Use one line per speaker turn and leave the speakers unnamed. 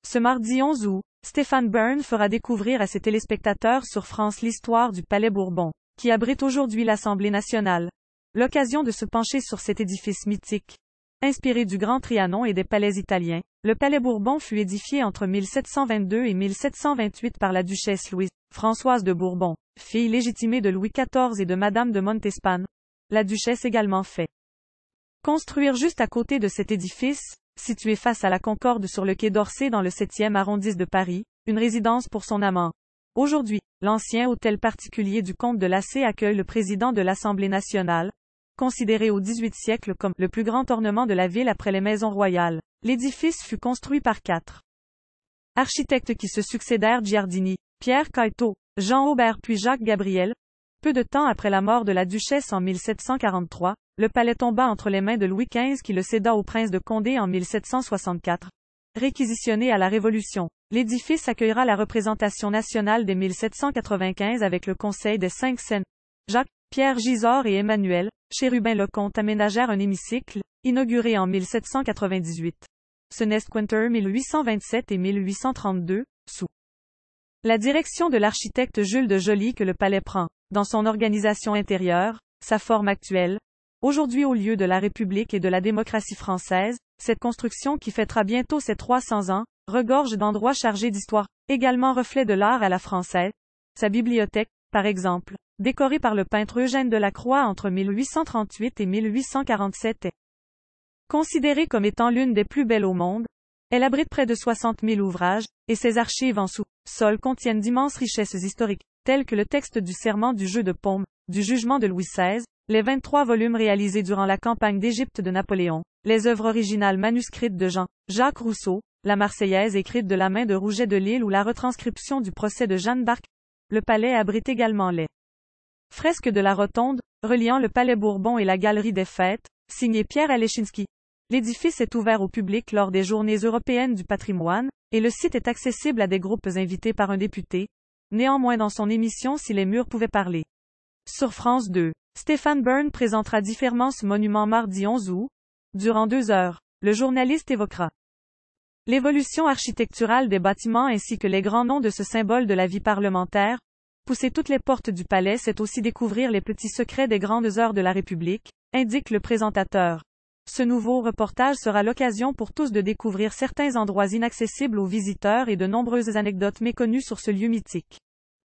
Ce mardi 11 août, Stéphane Bern fera découvrir à ses téléspectateurs sur France l'histoire du Palais Bourbon, qui abrite aujourd'hui l'Assemblée nationale. L'occasion de se pencher sur cet édifice mythique. Inspiré du Grand Trianon et des palais italiens, le Palais Bourbon fut édifié entre 1722 et 1728 par la duchesse Louise, Françoise de Bourbon, fille légitimée de Louis XIV et de Madame de Montespan. La duchesse également fait construire juste à côté de cet édifice, situé face à la Concorde sur le quai d'Orsay dans le 7e arrondissement de Paris, une résidence pour son amant. Aujourd'hui, l'ancien hôtel particulier du comte de Lassé accueille le président de l'Assemblée nationale. Considéré au XVIIIe siècle comme le plus grand ornement de la ville après les maisons royales, l'édifice fut construit par 4 architectes qui se succédèrent: Giardini, Pierre Cailleteau, Jean Aubert puis Jacques Gabriel. Peu de temps après la mort de la duchesse en 1743, le palais tomba entre les mains de Louis XV qui le céda au prince de Condé en 1764. Réquisitionné à la Révolution, l'édifice accueillera la représentation nationale dès 1795 avec le Conseil des 5 scènes. Jacques, Pierre Gisors et Emmanuel, Chérubin Lecomte aménagèrent un hémicycle, inauguré en 1798. Senesquinter 1827 et 1832, sous la direction de l'architecte Jules de Joly que le palais prend, dans son organisation intérieure, sa forme actuelle. Aujourd'hui au lieu de la République et de la démocratie française, cette construction qui fêtera bientôt ses 300 ans, regorge d'endroits chargés d'histoire, également reflet de l'art à la française. Sa bibliothèque, par exemple, décorée par le peintre Eugène Delacroix entre 1838 et 1847 est considérée comme étant l'une des plus belles au monde. Elle abrite près de 60 000 ouvrages, et ses archives en sous-sol contiennent d'immenses richesses historiques, telles que le texte du serment du jeu de paume, du jugement de Louis XVI, les 23 volumes réalisés durant la campagne d'Égypte de Napoléon, les œuvres originales manuscrites de Jean-Jacques Rousseau, la Marseillaise écrite de la main de Rouget de Lisle ou la retranscription du procès de Jeanne d'Arc. Le palais abrite également les fresques de la Rotonde, reliant le Palais Bourbon et la Galerie des Fêtes, signé Pierre Alechinsky. L'édifice est ouvert au public lors des Journées européennes du patrimoine, et le site est accessible à des groupes invités par un député. Néanmoins dans son émission Si les murs pouvaient parler. Sur France 2, Stéphane Bern présentera différemment ce monument mardi 11 août. Durant 2 heures, le journaliste évoquera l'évolution architecturale des bâtiments ainsi que les grands noms de ce symbole de la vie parlementaire. Pousser toutes les portes du palais, c'est aussi découvrir les petits secrets des grandes heures de la République, indique le présentateur. Ce nouveau reportage sera l'occasion pour tous de découvrir certains endroits inaccessibles aux visiteurs et de nombreuses anecdotes méconnues sur ce lieu mythique.